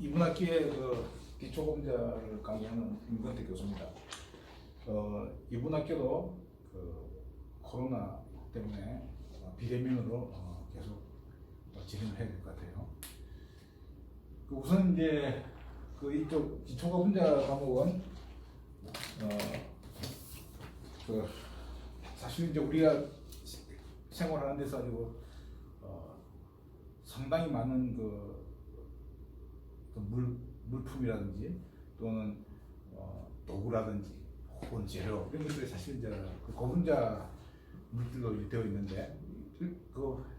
이번 학기에 그 기초검자를 강의하는 임건태 교수입니다. 이번 학기도 그 코로나 때문에 비대면으로 계속 진행을 해야 될 것 같아요. 우선 이제 이쪽 기초검자 과목은 사실 이제 우리가 생활하는 데서 아주 상당히 많은 물품이라든지 또는 도구라든지 혹은 재료 이런 것들이 사실 이제 고분자 물질로 되어 있는데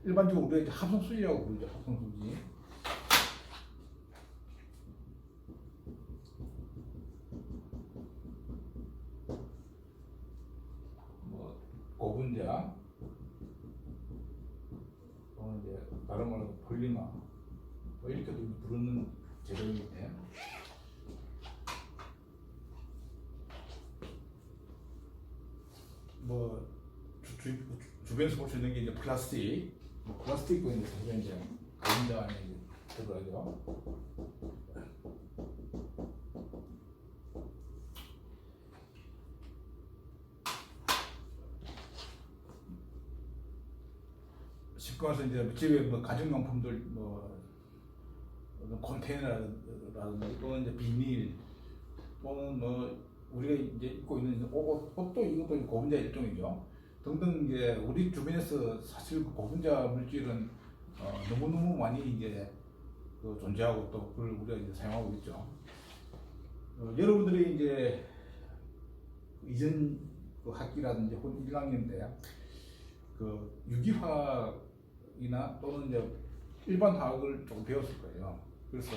일반적으로 우리가 이제 합성수지라고 부르죠. 합성수지. 고분자 또는 이제 다른 말로 폴리머 이렇게도 부르는 재료인데 주변에서 볼 수 있는 게 이제 플라스틱, 플라스틱도 이제 사실 이제 고분자 안에 들어가죠. 쉽게 말해서 이제 집에 가정용품들 컨테이너라든지 또는 이제 비닐 또는 우리가 이제 입고 있는 옷도 이것도 고분자 일종이죠. 등등 이제 우리 주변에서 사실 고분자 물질은 너무너무 많이 이제 존재하고 또 그걸 우리가 이제 사용하고 있죠. 여러분들이 이제 이전 학기라든지 혹은 1학년 때 유기화학이나 또는 이제 일반 화학을 조금 배웠을 거예요. 그래서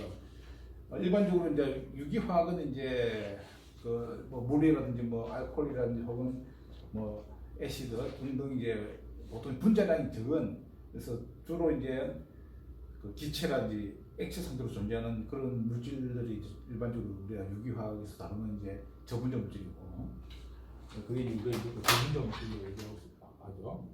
일반적으로 이제 유기화학은 이제 물이라든지 알코올이라든지 혹은 애시드 등등 이제 보통 분자량이 적은, 그래서 주로 이제 기체라든지 액체 상태로 존재하는 그런 물질들이 일반적으로 우리가 유기화학에서 다루는 이제 저분자 물질이고, 그게 우리가 이제 저분자 물질로 얘기하고 하죠.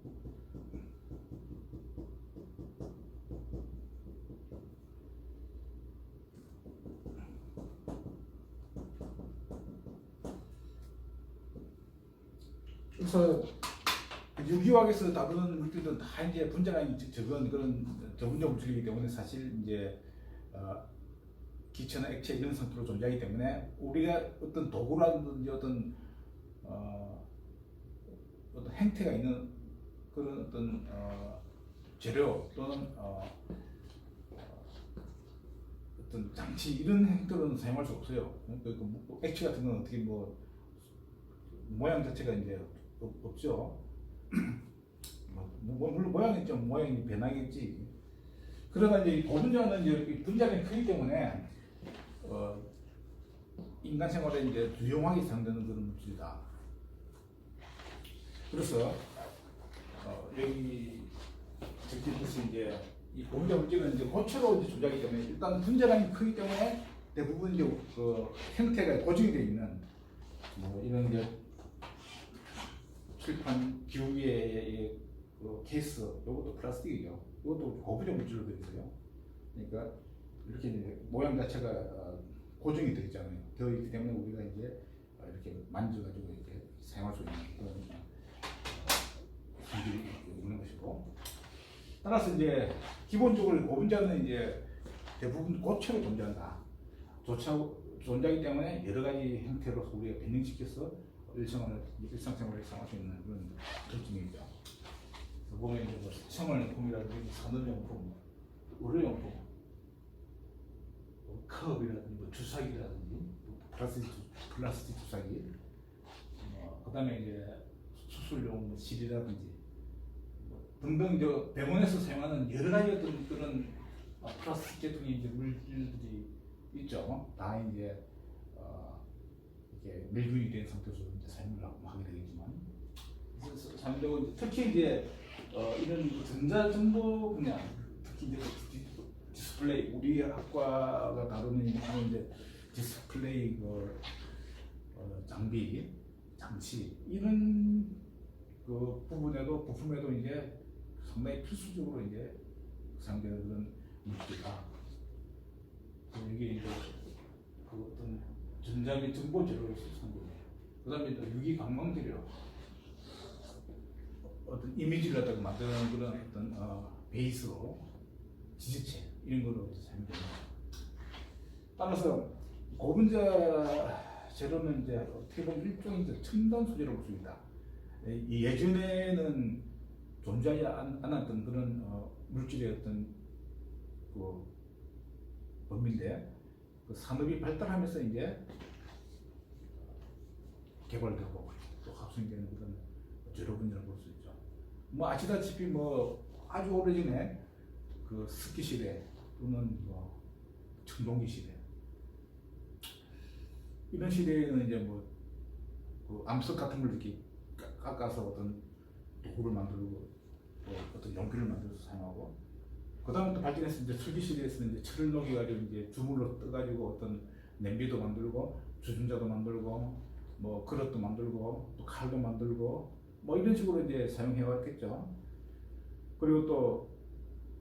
그래서 유기화학에서 다루는 물질들은 다 이제 분자량이 적은 그런 저분자 물질이기 때문에 사실 이제 기체나 액체 이런 상태로 존재하기 때문에 우리가 어떤 도구라든지 어떤 행태가 있는 그런 어떤 재료 또는 어떤 장치 이런 행태로는 사용할 수 없어요. 액체 같은 건 어떻게 모양 자체가 이제 없죠. 물론 모양이 좀 모양이 변하겠지. 그러나 이제 고분자는 이제 분자량이 크기 때문에 인간 생활에 이제 유용하게 사용되는 그런 물질이다. 그래서 여기 적힌 것이 이제 이 고분자 물질은 이제 고체로 이제 존재하기 때문에 일단 분자량이 크기 때문에 대부분 이제 형태가 고정이 되어 있는 이런 이제 칠판 기우개의 케이스, 이것도 플라스틱이죠. 이것도 고분자 물질로 되어 있어요. 그러니까 이렇게 이제 모양 자체가 고정이 되어 있잖아요. 되어 있기 때문에 우리가 이제 이렇게 만져가지고 이렇게 사용할 수 있는 그런 성질이 있는 것이고, 따라서 이제 기본적으로 고분자는 이제 대부분 고체로 존재한다. 존재하기 때문에 여러 가지 형태로 우리가 변형시켜서 일상생활에 사용할 수 있는 그런 특징이죠. 보면 이제 생활용품이라든지 산업용품, 의료용품, 컵이라든지 주사기라든지 플라스틱 주사기, 그다음에 이제 수술용 실이라든지 등등 이제 병원에서 사용하는 여러 가지 어떤 그런 플라스틱 계통의 이제 물질들이 있죠. 다 이제 이렇게 밀분이 된 상태에서 이제 사용을 하게 되겠지만, 그래서 사용되고 특히 이제 이런 전자정보 분야, 특히 이제 디스플레이, 우리 학과가 다루는 이제 디스플레이 장치 이런 부품에도 이제 상당히 필수적으로 이제 사용되는 그런 물질이다. 이게 이제 그 어떤 전자 및 정보 재료로서 성분. 그다음에 또 유기 강광재료, 어떤 이미지를 갖다가 만드는 그런 어떤 베이스로 지지체 이런 거로 사용됩니다. 따라서 고분자 재료는 이제 어떻게 보면 일종의 이제 첨단 소재로 볼 수 있다. 예전에는 존재하지 않았던 그런 물질의 어떤 그 범위인데 그 산업이 발달하면서 이제 개발되고 또 합성되는 그런 재료 분야를 볼 수 있죠. 뭐 아시다시피 뭐 아주 오래전에 그 석기 시대 또는 뭐 청동기 시대 이런 시대에는 이제 뭐 그 암석 같은 걸 이렇게 깎아서 어떤 도구를 만들고 또 어떤 용기를 만들어서 사용하고, 그 다음에 또 발전해서 이제 철기 시대에서는 이제 철을 녹여가지고 이제 주물로 떠가지고 어떤 냄비도 만들고 주전자도 만들고 뭐 그릇도 만들고 또 칼도 만들고 뭐 이런 식으로 이제 사용해 왔겠죠. 그리고 또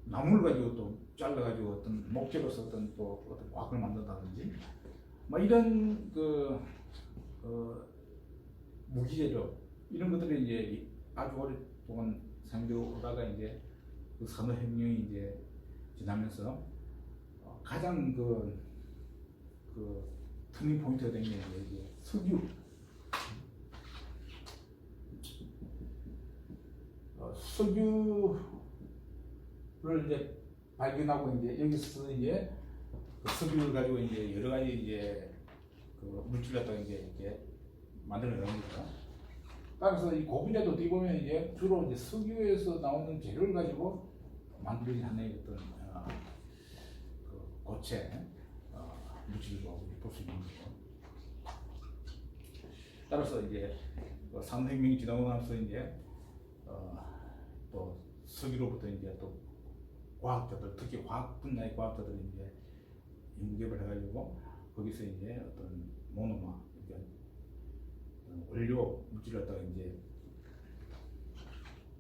나무를 가지고 또 잘라가지고 어떤 목재로서 어떤 또 어떤 과학을 만든다든지 뭐 이런 무기재료 이런 것들이 이제 아주 오랫동안 사용되어 오다가 이제 그 산업혁명이 이제 지나면서 가장 그 터닝 포인트가 된 게 이제 석유. 석유를 이제 발견하고 이제 여기서 이제 그 석유를 가지고 이제 여러 가지 이제 그 물질 갖다가 이제 이렇게 만들어내는 거죠. 따라서 이 고분자도 어떻게 보면 이제 주로 이제 석유에서 나오는 재료를 가지고 만들어진 하나의 어떤 그 고체 물질이라고 볼 수 있는 거죠. 따라서 이제 산업혁명이 지나고 나서 이제 또 석유로부터 이제 또 과학자들, 특히 화학 분야의 과학자들이 이제 연구개발해가지고 거기서 이제 어떤 모노마, 그러니까 원료 물질을 갖다가 이제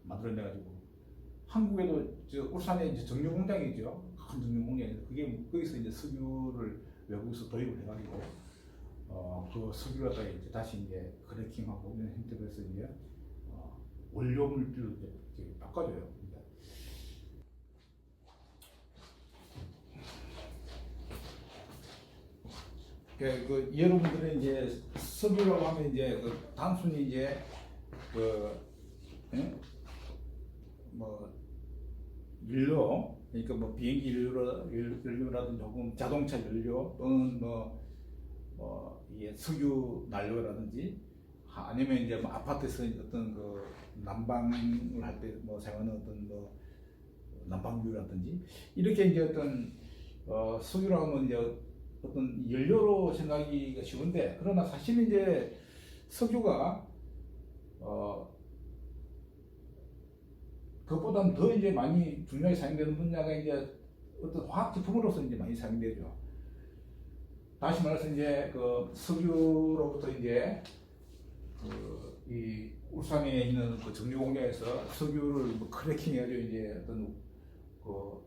만들어내가지고 한국에도 저 울산에 이제 정유 공장이죠. 큰 정유 공장인데 그게 거기서 이제 석유를 외국에서 도입을 해가지고 그 석유를 갖다가 이제 다시 이제 크래킹하고 이런 형태로 해서 이제 원료 물질로 이제 바꿔줘요. 그 여러분들은 이제 석유라고 하면 이제 단순히 이제 뭐 연료, 그러니까 뭐 비행기 연료라든지 혹은 자동차 연료 또는 뭐 이게 석유 난로라든지 아니면 이제 뭐 아파트에서 어떤 그 난방을 할 때 뭐 사용하는 어떤 뭐 난방유라든지 이렇게 이제 어떤 석유라고 하면 이제 어떤 연료로 생각하기가 쉬운데, 그러나 사실 이제 석유가 그것보다는 더 이제 많이 중요하게 사용되는 분야가 이제 어떤 화학 제품으로서 이제 많이 사용되죠. 다시 말해서 이제 그 석유로부터 이제 이 울산에 있는 그 정유 공장에서 석유를 뭐 크래킹 해가지고 이제 어떤 그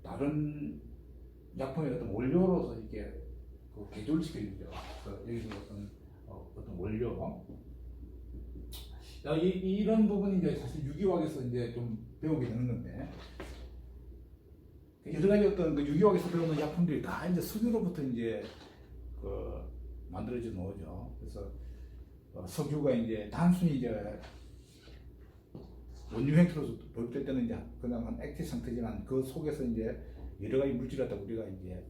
다른 약품의 어떤 원료로서 이렇게 그 개조를 시켜주죠. 여기서 어떤 원료. 이런 부분이 이제 사실 유기화학에서 이제 좀 배우게 되는 건데, 여러 가지 어떤 그 유기화학에서 배우는 약품들이 다 이제 석유로부터 이제 그 만들어진 거죠. 그래서 석유가 이제 단순히 이제 원유 형태로서 도입될 때는 이제 그냥 한 액체 상태지만 그 속에서 이제 여러 가지 물질을 갖다 우리가 이제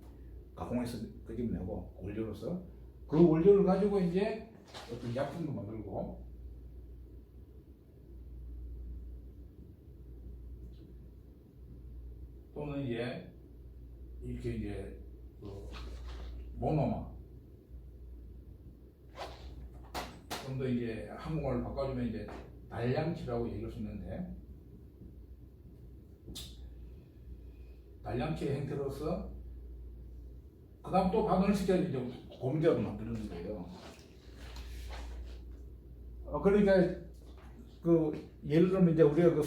가공해서 끄집어내고 원료로서 그 원료를 가지고 이제 어떤 약품도 만들고 또는 이제 이렇게 이제 그 모노마, 좀 더 이제 한국말로 바꿔주면 이제 단량치라고 얘기할 수 있는데, 단량치의 형태로서 그 다음 또 반응을 시켜서 이제 고분자로 만드는 거예요. 그러니까 그 예를 들면 이제 우리가 그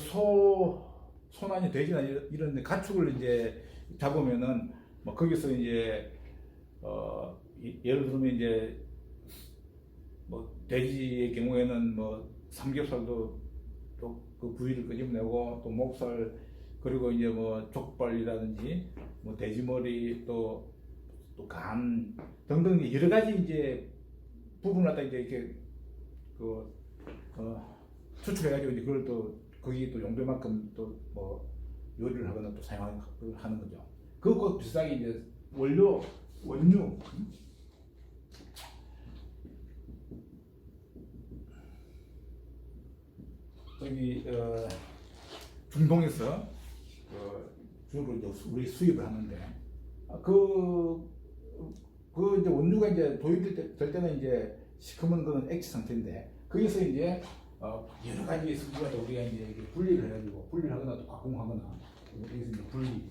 소나니 돼지나 이런 가축을 이제 잡으면은 뭐 거기서 이제 예를 들면 이제 뭐 돼지의 경우에는 뭐 삼겹살도 또 그 부위를 끄집어내고 또 목살 그리고 이제 뭐 족발이라든지 뭐 돼지머리 또 간 등등 여러 가지 이제 부분을 갖다 이제 이렇게 그 추출해가지고 이제 그걸 또 거기 또 용도만큼 또 뭐 요리를 하거나 또 사용하는 거죠. 그것과 비슷하게 이제 원료 원유 저기 중동에서 주로 이제 우리 수입을 하는데 그 이제 원유가 이제 도입될 때는 이제 시커먼 거는 액체 상태인데 거기서 이제 여러 가지 성분을 우리가 이제 분리를 해가지고 분리를 하거나 또 가공하거나 여기서 이제 분리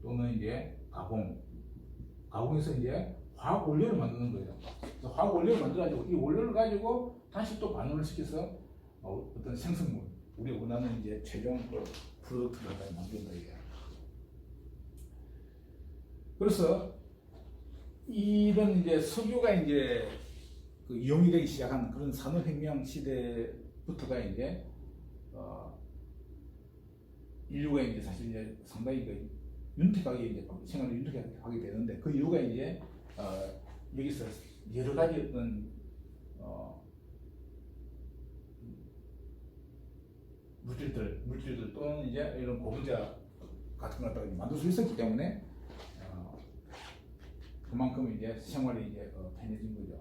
또는 이제 가공해서 이제 화학 원료를 만드는 거예요. 화학 원료를 만들어가지고 이 원료를 가지고 다시 또 반응을 시켜서 어떤 생성물 우리 원하는 이제 최종 프로덕트를 만든다 이게. 그래서 이런 이제 석유가 이제 그 이용이 되기 시작한 그런 산업혁명 시대부터가 이제 인류가 이제 사실 이제 상당히 그 윤택하게 이제 생활을 윤택하게 되는데 그 이유가 이제 여기서 여러 가지 어떤 물질들 또는 이제 이런 고분자 같은 걸 갖다가 만들 수 있었기 때문에 그만큼 이제 생활이 이제 편해진 거죠.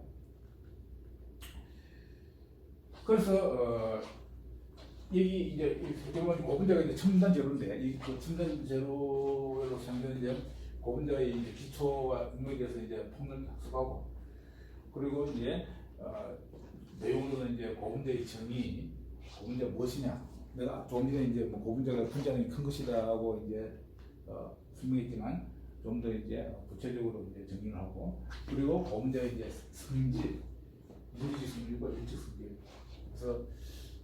그래서 여기 이제 고분자가 이제 첨단 재료인데 이 첨단 재료로 사용되는 이제 고분자의 이제 기초와 능력에 대해서 이제 폭넓게 학습하고 그리고 이제 내용으로는 이제 고분자의 정의, 고분자 무엇이냐. 내가 조금 전에 이제 뭐 고분자가 분자량이 큰 것이다 하고 이제 설명했지만 좀 더 이제 구체적으로 이제 정의를 하고 그리고 고분자의 이제 성질, 물리적 성질과 일적 성질. 그래서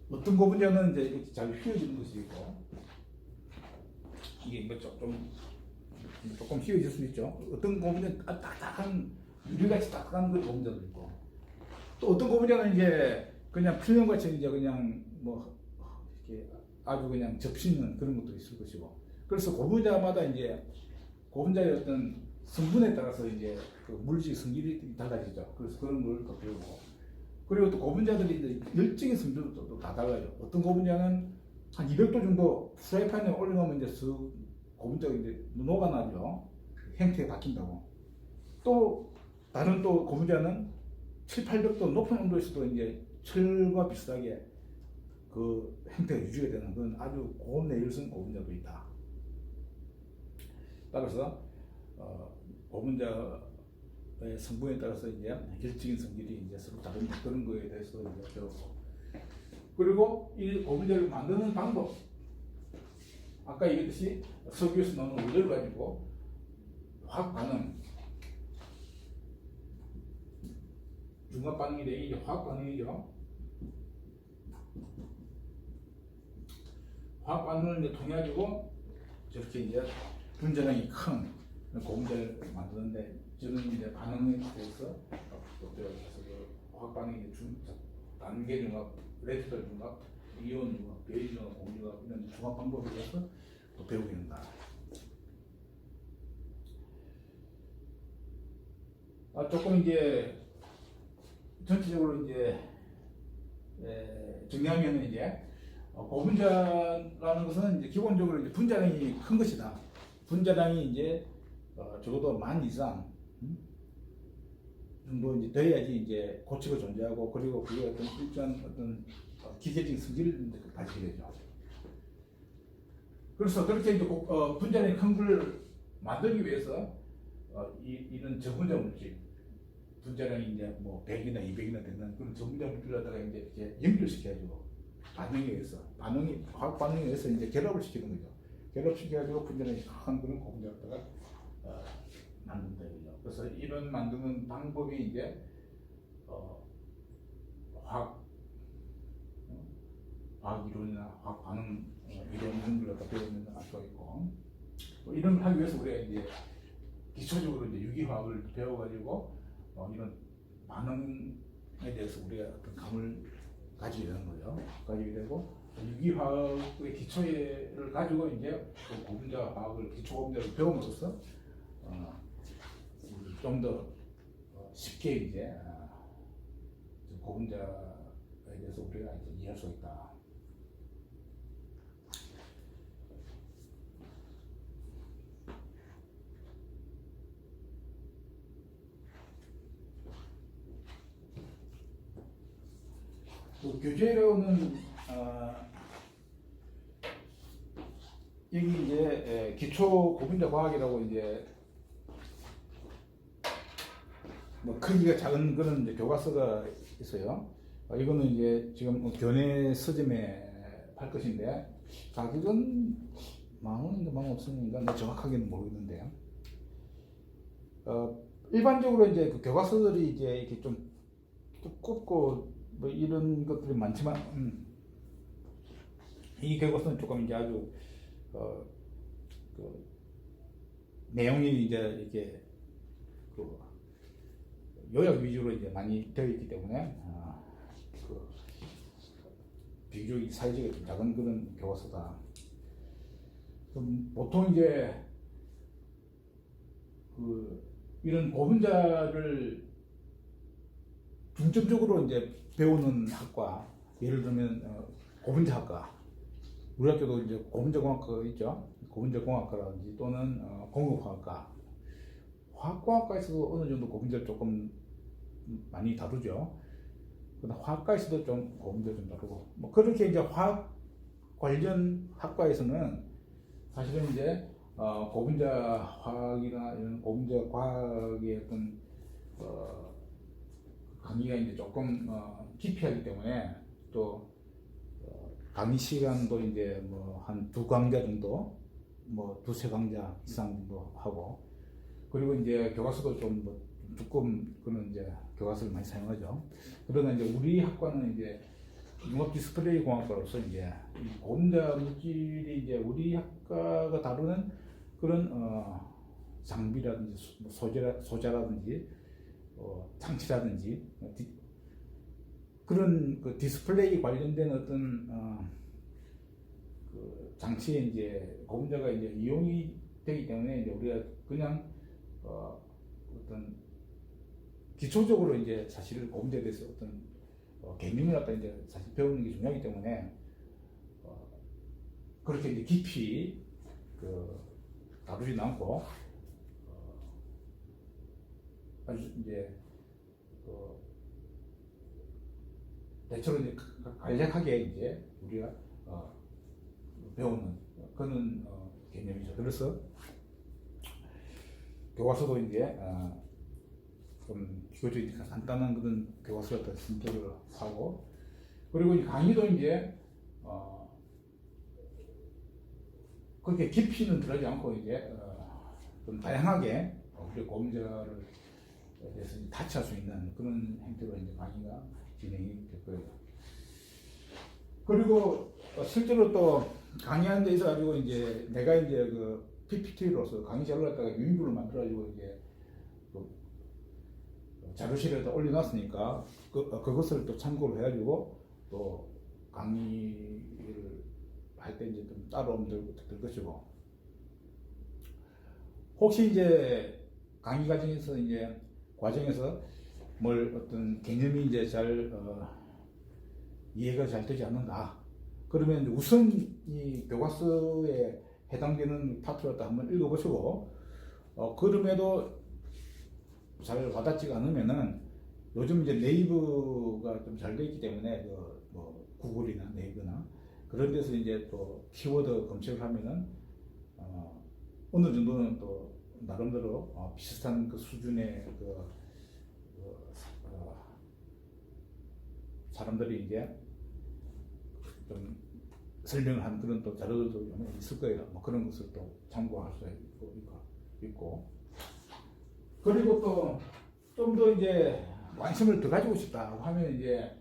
어떤 고분자는 이제 이렇게 잘 휘어지는 것이 있고 이게 뭐 조금 휘어질 수 있죠. 어떤 고분자는 딱딱한 유리같이 딱딱한 그 고분자도 있고 또 어떤 고분자는 이제 그냥 필름같이 이제 그냥 뭐 이렇게 아주 그냥 접시는 그런 것도 있을 것이고 그래서 고분자마다 이제 고분자의 어떤 성분에 따라서 이제 그 물질 성질이 달라지죠. 그래서 그런 걸 더 배우고 그리고 또 고분자들이 이제 열적인 성질도 또 다 달라요. 어떤 고분자는 한 200도 정도 프라이팬에 올려놓으면 이제 고분자가 이제 녹아나죠. 형태가 바뀐다고. 또 다른 또 고분자는 700~800도 높은 온도에서도 이제 철과 비슷하게 그 형태가 유지가 되는 그런 아주 고내열성 고분자도 있다. 따라서 고분자의 성분에 따라서 이제 결적인 성질이 이제 서로 다른 그런 거에 대해서 이제 배우고 그리고 이 고분자를 만드는 방법 아까 얘기했듯이 석유에서 나오는 원료를 가지고 화학 반응 중화 반응이 되게 이제 화학 반응이죠. 화학 반응을 이제 통해 가지고 저렇게 이제 분자량이 큰 고분자를 만드는데 저는 이제 반응에 대해서 또 배워서 그 화학 반응이 단계 융합, 레티컬 융합, 이온 융합, 베이지 융합, 공융합 이런 중합 방법에 대해서 또 배우게 된다. 조금 이제 전체적으로 이제 정리하면 이제 고분자라는 것은 이제 기본적으로 이제 분자량이 큰 것이다. 분자량이 이제 적어도 10,000 이상 정도 이제 돼야지 이제 고체가 존재하고 그리고 그게 어떤 일정한 어떤 기계적인 성질을 가지게 되죠. 그래서 그렇게 이제 분자량이 큰 걸 만들기 위해서 이런 저분자 물질 분자량이 이제 뭐 100이나 200이나 되는 그런 저분자 물질을 갖다가 이제 이렇게 연결시켜가지고 반응에 의해서 화학 반응에 의해서 이제 결합을 시키는 거죠. 결합시켜가지고 분자량이 큰 그런 고분자를 갖다가 만든다 이거죠. 그래서 이런 만드는 방법이 이제 화학 이론이나 화학 반응 이론 이런 걸 갖다 배우면 알 수가 있고 뭐 이런 걸 하기 위해서 우리가 이제 기초적으로 이제 유기화학을 배워가지고 이런 반응에 대해서 우리가 어떤 감을 가지게 되는 거죠. 가지게 되고 유기화학의 기초를 가지고 이제 고분자 화학을 기초 고분자를 배움으로써 좀 더 쉽게 이제 고분자에 대해서 우리가 이제 이해할 수 있다. 그 교재로는 여기 이제 기초 고분자 과학이라고 이제 뭐 크기가 작은 그런 이제 교과서가 있어요. 이거는 이제 지금 교내 서점에 팔 것인데 가격은 10,000원인가 15,000원인가 정확하게는 모르겠는데 일반적으로 이제 그 교과서들이 이제 이렇게 좀 두껍고 뭐 이런 것들이 많지만 이 교과서는 조금 이제 아주 그 내용이 이제 이렇게 그 요약 위주로 이제 많이 되어 있기 때문에 그 비교적 사이즈가 좀 작은 그런 교과서다. 그럼 보통 이제 그 이런 고분자를 중점적으로 이제 배우는 학과, 예를 들면 고분자학과, 우리 학교도 이제 고분자공학과가 있죠. 고분자공학과라든지 또는 공업화학과, 화학공학과에서도 어느 정도 고분자를 조금 많이 다루죠. 그다음 화학과에서도 좀 고분자 좀 다루고, 뭐 그렇게 이제 화학 관련 학과에서는 사실은 이제 고분자 화학이나 이런 고분자 과학의 어떤 강의가 이제 조금 깊이하기 때문에 또 강의 시간도 이제 뭐 한 2강좌 정도, 뭐 2~3강좌 이상 정도 하고, 그리고 이제 교과서도 좀 뭐 두꺼운 그런 이제 교과서를 많이 사용하죠. 그러나 이제 우리 학과는 이제 융합 디스플레이 공학과로서 이제 이 고분자 물질이 이제 우리 학과가 다루는 그런 장비라든지 소자라든지 장치라든지 그런 그 디스플레이 관련된 어떤 그 장치에 이제 고분자가 이제 이용이 되기 때문에 이제 우리가 그냥 어떤 기초적으로 이제 사실 고분자에 대해서 어떤 개념이랄까 이제 사실 배우는 게 중요하기 때문에 그렇게 이제 깊이 그 다루지는 않고 아주 이제 대체로 이제 간략하게 이제 우리가 배우는 그런 개념이죠. 그래서 교과서도 이제 좀 비교적 간단한 그런 교과서 같은 선택을 하고, 그리고 이제 강의도 이제 그렇게 깊이는 들어가지 않고 이제 좀 다양하게 우리 고분자를 대해서 타치할 수 있는 그런 형태로 이제 강의가 진행이 될 거예요. 그리고 실제로 또 강의하는 데 있어 가지고 이제 내가 이제 그 PPT로서 강의 자료를 갖다가 유인부를 만들어 가지고 이제 그 자료실에다 올려놨으니까 그것을 또 참고를 해가지고 또 강의를 할 때 이제 좀 따라오면 될 것이고, 혹시 이제 강의 과정에서 뭘 어떤 개념이 이제 잘 이해가 잘 되지 않는다. 그러면 우선 이 교과서에 해당되는 파트를 한번 읽어보시고, 그럼에도 잘 와닿지가 않으면은 요즘 이제 네이버가 좀 잘 되어 있기 때문에 뭐 구글이나 네이버나 그런 데서 이제 또 키워드 검색을 하면은 어느 정도는 또 나름대로 비슷한 그 수준의 사람들이 이제 좀 설명을 한 그런 또 자료들도 있을 거예요. 뭐 그런 것을 또 참고할 수 있고, 그리고 또 좀 더 이제 관심을 더 가지고 싶다 하면 이제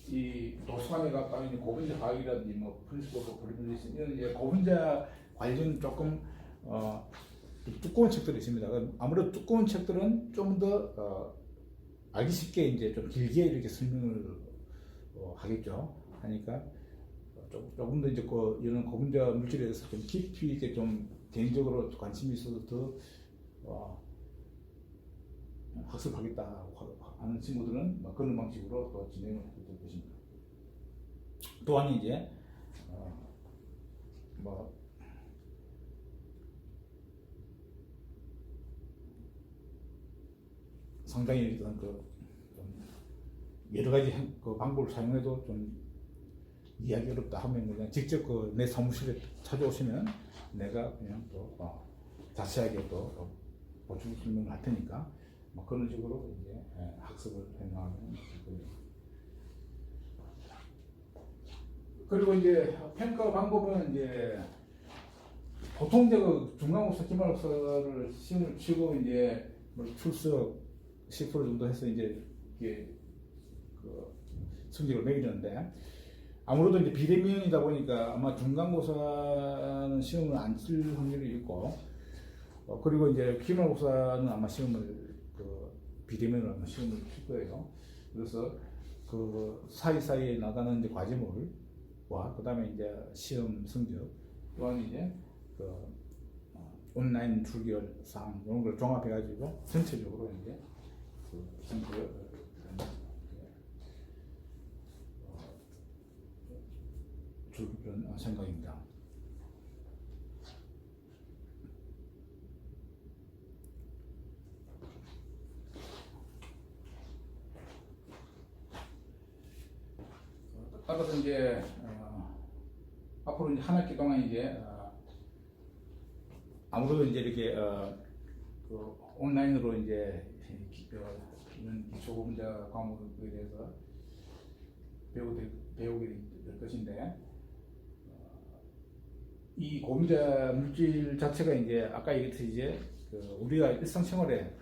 이 도서관에 가까운 고분자 과학이라든지 뭐 프린시플 오브 프리블리시 이런 이제 고분자 관련 조금 두꺼운 책들이 있습니다. 아무래도 두꺼운 책들은 좀 더 알기 쉽게 이제 좀 길게 이렇게 설명을 하겠죠. 하니까 조금 더 이제 이런 고분자 물질에 대해서 좀 깊이 있게 좀 개인적으로 관심이 있어서 더 학습하겠다 하는 친구들은 그런 방식으로 또 진행을 해볼 것입니다. 또한 이제 상당히 여러 가지 방법을 사용해도 좀 이해하기 어렵다 하면 그냥 직접 내 사무실에 찾아오시면 내가 그냥 또 자세하게 또 보충 설명을 할 테니까 그런 식으로 이제 학습을 해나가면 되고요. 그리고 이제 평가 방법은 이제 보통 이제 중간고사, 기말고사를 시험을 치고 이제 출석 10% 정도 해서 이제 이게 성적을 매기는데 아무래도 이제 비대면이다 보니까 아마 중간고사는 시험을 안 칠 확률이 있고 그리고 이제 기말고사는 아마 시험을 비대면으로 아마 시험을 칠 거예요. 그래서 사이사이에 나가는 이제 과제물과 그다음에 이제 시험 성적 또한 이제 온라인 출결 사항 이런 걸 종합해 가지고 전체적으로 이제 성적을 줄 그런 생각입니다. 따라서 이제 앞으로 이제 한 학기 동안 이제 아무래도 이제 이렇게 온라인으로 이제 이런 기초고분자 과목에 대해서 배우게 될 것인데 이 고분자 물질 자체가 이제 아까 얘기했듯이 이제 우리가 일상생활에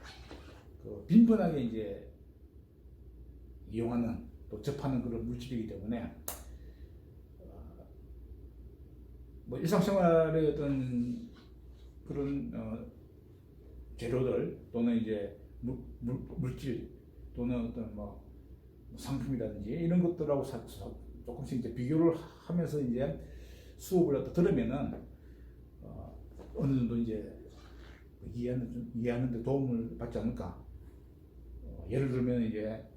빈번하게 이제 이용하는 또 접하는 그런 물질이기 때문에 일상생활의 어떤 그런 재료들 또는 이제 물질 또는 어떤 상품이라든지 이런 것들하고 조금씩 이제 비교를 하면서 이제 수업을 들으면은 어느 정도 이제 이해하는 데 도움을 받지 않을까. 예를 들면 이제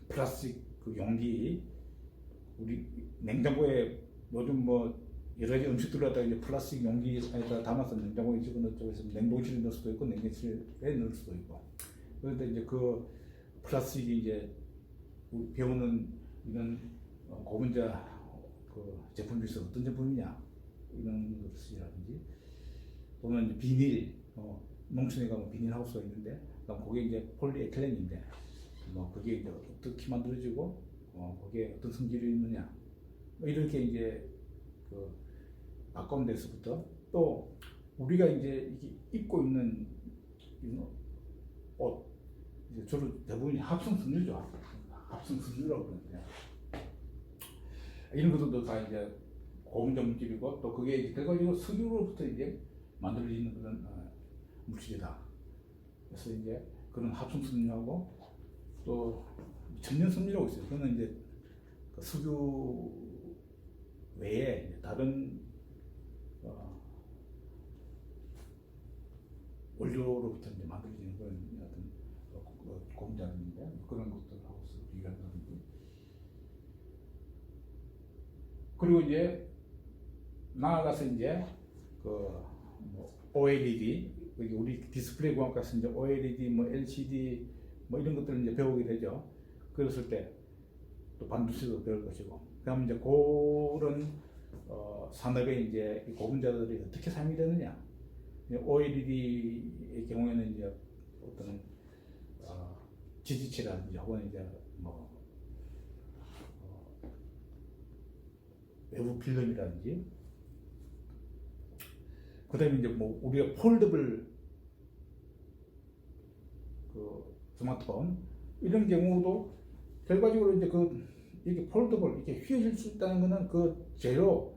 플라스틱 용기 우리 냉장고에 요즘 여러 가지 음식들 갖다가 이제 플라스틱 용기에다 담아서 냉장고에 집어넣고 해서 냉동실에 넣을 수도 있고 냉동실에 넣을 수도 있고 그런데 이제 플라스틱이 이제 배우는 이런 고분자 제품 중에서 어떤 제품이냐 이런 것이라든지 또는 이제 비닐 농촌에 가면 비닐 하우스가 있는데 그게 이제 폴리에틸렌인데 그게 이제 어떻게 만들어지고 거기에 어떤 성질이 있느냐 이렇게 이제 아까운 데서부터 또 우리가 이제 입고 있는 옷 이제 주로 대부분이 합성섬유죠. 합성섬유라고 그러는데 이런 것들도 다 이제 고분자 물질이고 또 그게 이제 돼가지고 석유로부터 이제 만들어지는 그런 물질이다. 그래서 이제 그런 합성섬유하고 또 천연섬유라고 있어요. 그거는 이제 석유 외에 이제 다른 원료로부터 이제 만들어지는 그런 어떤 고분자인데 그런 것들하고 비교한다든지 그리고 이제 나아가서 이제 OLED 우리 디스플레이 공학과에서 이제 OLED LCD 이런 것들을 이제 배우게 되죠. 그랬을 때 또 반도체도 배울 것이고 그다음 이제 그런 산업에 이제 이 고분자들이 어떻게 사용이 되느냐. OLED의 경우에는 이제 어떤 지지체라든지 혹은 이제 외부 필름이라든지 그다음에 이제 우리가 폴더블 스마트폰 이런 경우도 결과적으로 이제 이렇게 폴더블 이렇게 휘어질 수 있다는 것은 재료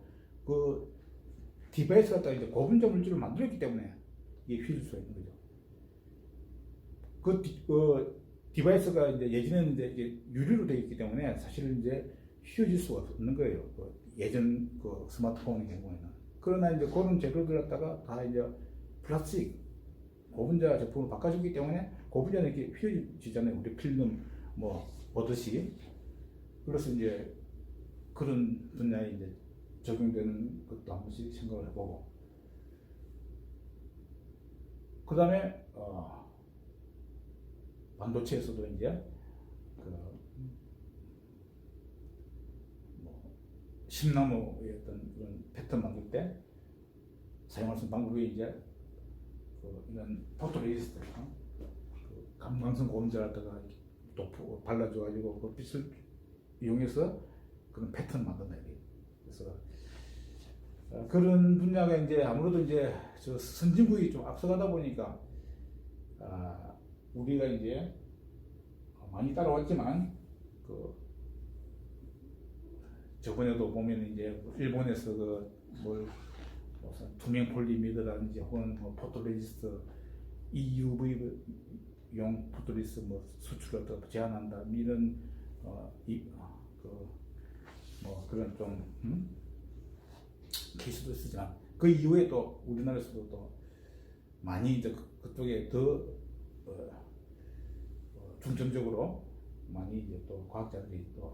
디바이스 갖다가 이제 고분자 물질을 만들었기 때문에 이게 휘어질 수가 있는 거죠. 그 디바이스가 이제 예전에는 이제 유리로 되어 있기 때문에 사실은 이제 휘어질 수가 없는 거예요. 그 예전 그 스마트폰의 경우에는. 그러나 이제 그런 재료들 갖다가 다 이제 플라스틱 고분자 제품으로 바꿔주기 때문에 고분자는 이렇게 휘어지잖아요. 우리 필름 뭐 보듯이. 그래서 이제 그런 분야에 이제 적용되는 것도 한 번씩 생각을 해보고. 그 다음에 반도체에서도 이제 심나무의 어떤 그런 패턴 만들 때 사용할 수 있는 방법이 이제 이런 포토레지스트, 감광선 고분자를 갖다가 또 발라줘가지고 그 빛을 이용해서 그런 패턴 만든다. 그래서 그런 분야가 이제 아무래도 이제 저 선진국이 좀 앞서가다 보니까 우리가 이제 많이 따라왔지만 저번에도 보면 이제 일본에서 투명 폴리미드라든지 혹은 포토레지스트 EUV용 포토레지스트 수출을 제한한다 이런 그런 좀 케이스도 있었지만 그 이후에 또 우리나라에서도 또 많이 이제 그쪽에 더 중점적으로 많이 이제 또 과학자들이 또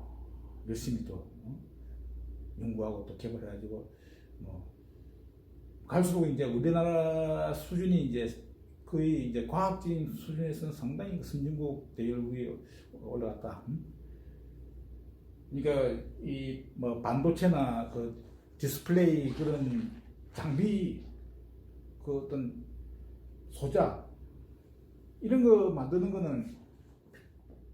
열심히 또 연구하고 또 개발해가지고 갈수록 이제 우리나라 수준이 이제 거의 이제 과학적인 수준에서는 상당히 선진국 대열구에 올라갔다. 그러니까 이 반도체나 그 디스플레이 그런 장비 그 어떤 소자 이런 거 만드는 거는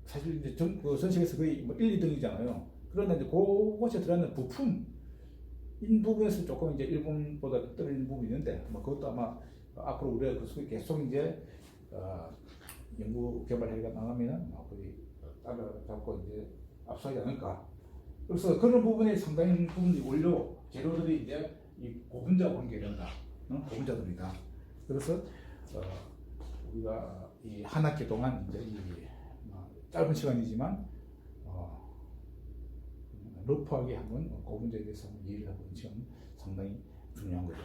사실 이제 전 세계에서 거의 1, 2등이잖아요. 그러나 이제 그것에 들어가는 부품 인 부분에서 조금 이제 일본보다 떨어지는 부분이 있는데 그것도 아마 앞으로 우리가 계속 이제 연구 개발해가 나가면은 거의 따라잡고 이제 앞서지 않을까. 그래서 그런 부분에 상당히 부분이 원료 재료들이 이제 이 고분자 관계된다. 고분자들이다. 그래서 우리가 이 한 학기 동안 이제 이 짧은 시간이지만 러프하게 한번 고분자에 대해서 한번 이해를 해보는 시간 상당히 중요한 거죠.